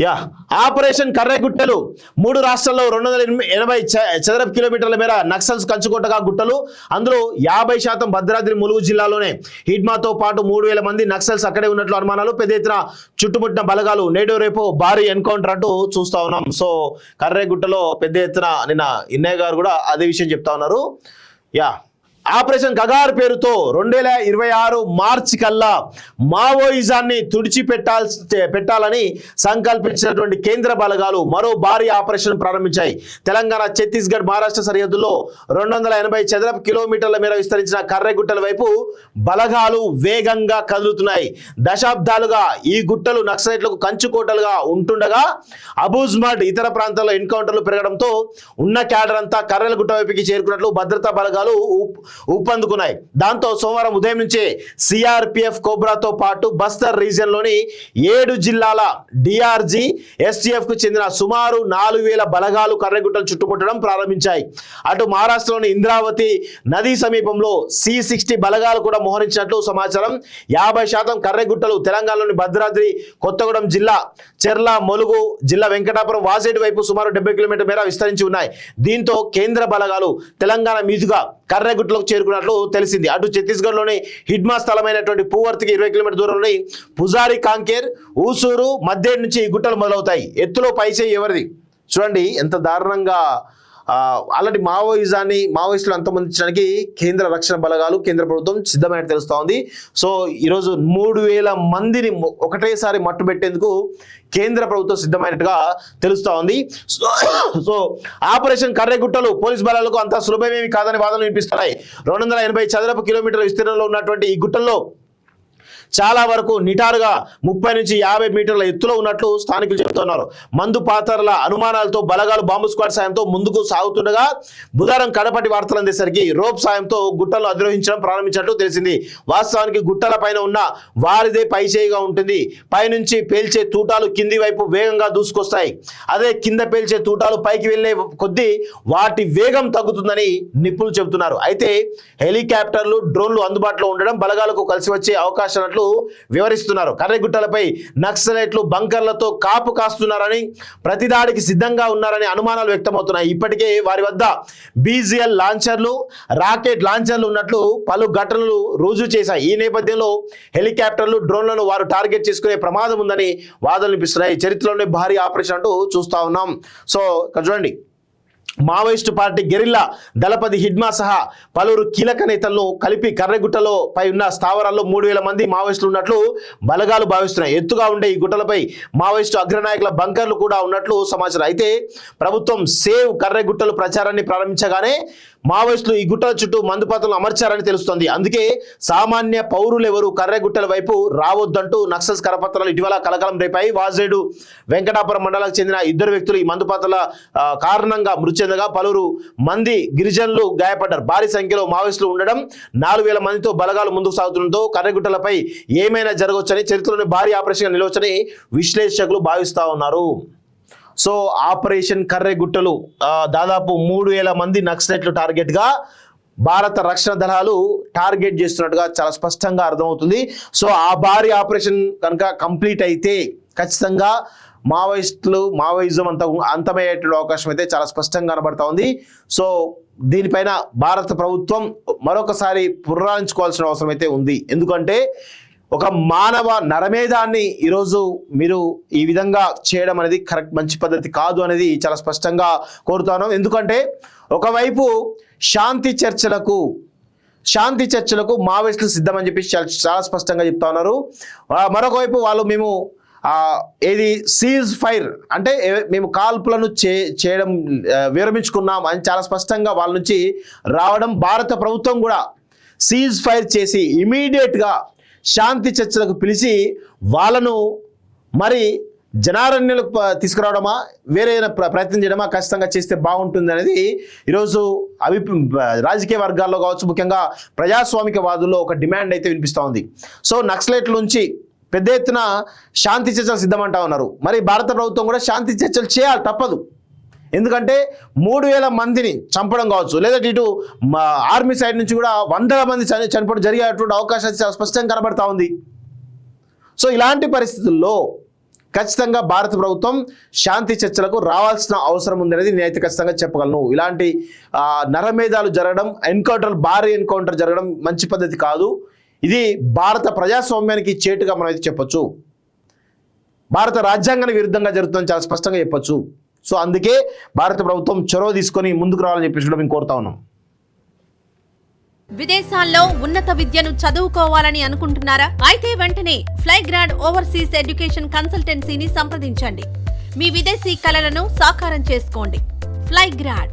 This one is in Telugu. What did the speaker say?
యా ఆపరేషన్ కర్రెగుట్టలు 3 రాష్ట్రాల్లో 280 చదరపు కిలోమీటర్ల మేర నక్సల్స్ కంచుకోటగా గుట్టలు. అందులో 50% భద్రాద్రి ములుగు జిల్లాలోనే. హిడ్మాతో పాటు 3000 మంది నక్సల్స్ అక్కడే ఉన్నట్లు అనుమానాలు. పెద్ద ఎత్తున చుట్టుముట్టిన బలగాలు. నేడు రేపు భారీ ఎన్కౌంటర్ అంటూ చూస్తా ఉన్నాం. సో కర్రెగుట్టలో పెద్ద ఎత్తున నిన్న ఇన్నయ్య గారు కూడా అదే విషయం చెప్తా ఉన్నారు. యా ఆపరేషన్ కగార్ పేరుతో 2026 మార్చి కల్లా మావోయిజాన్ని పెట్టాలని సంకల్పించినటువంటి కేంద్ర బలగాలు మరో భారీ ఆపరేషన్ ప్రారంభించాయి. తెలంగాణ, ఛత్తీస్గఢ్, మహారాష్ట్ర సరిహద్దుల్లో 280 చదరపు కిలోమీటర్ల మేర విస్తరించిన కర్రెగుట్టల వైపు బలగాలు వేగంగా కదులుతున్నాయి. దశాబ్దాలుగా ఈ గుట్టలు నక్సలైట్లకు కంచుకోటలుగా ఉంటుండగా అబూజ్మడ్ ఇతర ప్రాంతాల్లో ఎన్కౌంటర్లు పెరగడంతో ఉన్న క్యాడర్ అంతా కర్రెలగుట్ట వైపుకి చేరుకున్నట్లు భద్రతా బలగాలు ఊపందుకున్నాయి. దాంతో సోమవారం ఉదయం నుంచే సిఆర్పిఎఫ్ కోబ్రాతో పాటు బస్తర్ రీజియన్ లోని 7 జిల్లాల డిఆర్జీ ఎస్టీఎఫ్ కు చెందిన సుమారు 4000 బలగాలు కర్రెగుట్టలు చుట్టుముట్టడం ప్రారంభించాయి. అటు మహారాష్ట్రలోని ఇంద్రావతి నదీ సమీపంలో C60 బలగాలు కూడా మోహరించినట్లు సమాచారం. 50% కర్రెగుట్టలు తెలంగాణలోని భద్రాద్రి కొత్తగూడెం జిల్లా చెర్ల, ములుగు జిల్లా వెంకటాపురం, వాజేడు వైపు సుమారు 70 కిలోమీటర్ల మేర విస్తరించి ఉన్నాయి. దీంతో కేంద్ర బలగాలు తెలంగాణ మీదుగా కర్రెగుట్టలకు చేరుకున్నట్లు తెలిసింది. అటు ఛత్తీస్గఢ్ లోని హిడ్మా స్థలమైనటువంటి పూవర్తికి 20 కిలోమీటర్ దూరంలోని పుజారి, కాంకేర్, ఊసూరు మధ్యేడు నుంచి ఈ గుట్టలు మొదలవుతాయి. ఎత్తులో పైచేయి ఎవరిది చూడండి ఎంత దారుణంగా. అలాంటి మావోయిస్టులు అంతమొందించడానికి కేంద్ర రక్షణ బలగాలు, కేంద్ర ప్రభుత్వం సిద్ధమైనట్టు తెలుస్తూ ఉంది. సో ఈరోజు 3000 మందిని ఒకటేసారి మట్టుబెట్టేందుకు కేంద్ర ప్రభుత్వం సిద్ధమైనట్టుగా తెలుస్తూ ఉంది. సో ఆపరేషన్ కర్రెగుట్టలు పోలీస్ బలాలకు అంత సులభమేమి కాదని వాదనలు వినిపిస్తున్నాయి. 280 చదరపు కిలోమీటర్ల విస్తీర్ణంలో ఉన్నటువంటి ఈ గుట్టల్లో చాలా వరకు నిటారుగా 30 నుంచి 50 మీటర్ల ఎత్తులో ఉన్నట్లు స్థానికులు చెబుతున్నారు. మందు పాతర్ల అనుమానాలతో బలగాలు బాంబు స్క్వాడ్ సాయంతో ముందుకు సాగుతుండగా బుధవారం కడపటి వార్తలు అందేసరికి రోప్ సాయంతో గుట్టలను అధిరోహించడం ప్రారంభించినట్లు తెలిసింది. వాస్తవానికి గుట్టల పైన ఉన్న వారిదే పైచేయిగా ఉంటుంది. పైనుంచి పేల్చే తూటాలు కింది వైపు వేగంగా దూసుకొస్తాయి. అదే కింద పేల్చే తూటాలు పైకి వెళ్లే కొద్దీ వాటి వేగం తగ్గుతుందని నిపుణులు చెబుతున్నారు. అయితే హెలికాప్టర్లు, డ్రోన్లు అందుబాటులో ఉండడం బలగాలకు కలిసి వచ్చే అవకాశాలు వివరిస్తున్నారు. కర్రెగుట్టలపై నక్సలైట్లు బంకర్లతో కాపు కాస్తున్నారని, ప్రతిదాడికి సిద్ధంగా ఉన్నారని అనుమానాలు వ్యక్తమవుతున్నాయి. ఇప్పటికే వారి వద్ద బీజీఎల్ లాంచర్లు, రాకెట్ లాంచర్లు ఉన్నట్లు పలు ఘటనలు రుజువు చేశాయి. ఈ నేపథ్యంలో హెలికాప్టర్లు, డ్రోన్లను వారు టార్గెట్ చేసుకునే ప్రమాదం ఉందని వాదనలు వినిపిస్తున్నాయి. చరిత్రలోనే భారీ ఆపరేషన్ అంటూ చూస్తా ఉన్నాం. సో ఇక్కడ చూడండి, మావోయిస్టు పార్టీ గెరిల్లా దళపతి హిడ్మా సహా పలువురు కీలక నేతలను కలిపి కర్రెగుట్టలో పై ఉన్న స్థావరాల్లో 3000 మంది మావోయిస్టులు ఉన్నట్లు బలగాలు భావిస్తున్నాయి. ఎత్తుగా ఉండే ఈ గుట్టలపై మావోయిస్టు అగ్రనాయకుల బంకర్లు కూడా ఉన్నట్లు సమాచారం. అయితే ప్రభుత్వం సేవ్ కర్రెగుట్టలు ప్రచారాన్ని ప్రారంభించగానే మావోయిస్టులు ఈ గుట్టల చుట్టూ మందుపాత్రలు అమర్చారని తెలుస్తోంది. అందుకే సామాన్య పౌరులు ఎవరు కర్రెగుట్టల వైపు రావద్దంటూ నక్సల్స్ కరపత్రాలు ఇటీవల కలకలం రేపాయి. వాజేడు, వెంకటాపురం మండలాలకు చెందిన 2 వ్యక్తులు ఈ మందుపాత్రల కారణంగా మృతి చెందగా పలువురు మంది గిరిజనులు గాయపడ్డారు. భారీ సంఖ్యలో మావోయిస్టులు ఉండడం, 4000 మందితో బలగాలు ముందుకు సాగుతుండటంతో కర్రెగుట్టలపై ఏమైనా జరగవచ్చని, చరిత్రలోని భారీ ఆపరేషన్ నిలవచ్చని విశ్లేషకులు భావిస్తా ఉన్నారు. సో ఆపరేషన్ కర్రెగుట్టలు దాదాపు 3000 మంది నక్సలైట్లు టార్గెట్గా భారత రక్షణ దళాలు టార్గెట్ చేస్తున్నట్టుగా చాలా స్పష్టంగా అర్థమవుతుంది. సో ఆ భారీ ఆపరేషన్ కనుక కంప్లీట్ అయితే ఖచ్చితంగా మావోయిజం అంతమయ్యేటువంటి అవకాశం అయితే చాలా స్పష్టంగా కనబడతా ఉంది. సో దీనిపైన భారత ప్రభుత్వం మరొకసారి పునరాలించుకోవాల్సిన అవసరం అయితే ఉంది. ఎందుకంటే ఒక మానవ నరమేధాన్ని ఈరోజు మీరు ఈ విధంగా చేయడం అనేది కరెక్ట్, మంచి పద్ధతి కాదు అనేది చాలా స్పష్టంగా కోరుతాను. ఎందుకంటే ఒకవైపు శాంతి చర్చలకు మావోయిస్టులు సిద్ధమని చెప్పి చాలా స్పష్టంగా చెప్తా ఉన్నారు. మరొక వైపు వాళ్ళు మేము ఏది సీజ్ ఫైర్ అంటే మేము కాల్పులను చేయడం విరమించుకున్నాం అని చాలా స్పష్టంగా వాళ్ళ నుంచి రావడం, భారత ప్రభుత్వం కూడా సీజ్ ఫైర్ చేసి ఇమీడియట్గా శాంతి చర్చలకు పిలిచి వాళ్ళను మరి జనారణ్యులకు తీసుకురావడమా, వేరే ప్రయత్నం చేయడమా ఖచ్చితంగా చేస్తే బాగుంటుంది అనేది ఈరోజు రాజకీయ వర్గాల్లో కావచ్చు, ముఖ్యంగా ప్రజాస్వామికవాదుల్లో ఒక డిమాండ్ అయితే వినిపిస్తూ ఉంది. సో నక్సలైట్ల నుంచి పెద్ద ఎత్తున శాంతి చర్చలు సిద్ధమంటా ఉన్నారు. మరి భారత ప్రభుత్వం కూడా శాంతి చర్చలు చేయాలి, తప్పదు. ఎందుకంటే 3000 మందిని చంపడం కావచ్చు, లేదంటే ఇటు ఆర్మీ సైడ్ నుంచి కూడా 100 మంది చనిపోవడం జరిగేటువంటి అవకాశాలు చాలా స్పష్టంగా కనబడతా ఉంది. సో ఇలాంటి పరిస్థితుల్లో ఖచ్చితంగా భారత ప్రభుత్వం శాంతి చర్చలకు రావాల్సిన అవసరం ఉందనేది నేనైతే ఖచ్చితంగా చెప్పగలను. ఇలాంటి నరమేధాలు జరగడం, భారీ ఎన్కౌంటర్ జరగడం మంచి పద్ధతి కాదు. ఇది భారత ప్రజాస్వామ్యానికి చేటుగా మనం అయితే చెప్పొచ్చు. భారత రాజ్యాంగానికి విరుద్ధంగా జరుగుతుందని చాలా స్పష్టంగా చెప్పొచ్చు. సో అందుకే భారత ప్రభుత్వం చొరవ తీసుకొని ముందుకు రావాలని చెప్పేసి మేము కోరుతా ఉన్నాం. విదేశాల్లో ఉన్నత విద్యను చదువుకోవాలని అనుకుంటున్నారా? అయితే వెంటనే ఫ్లైగ్రాడ్ ఓవర్సీస్ ఎడ్యుకేషన్ కన్సల్టెన్సీని సంప్రదించండి. మీ విదేశీ కలలను సాకారం చేసుకోండి. ఫ్లైగ్రాడ్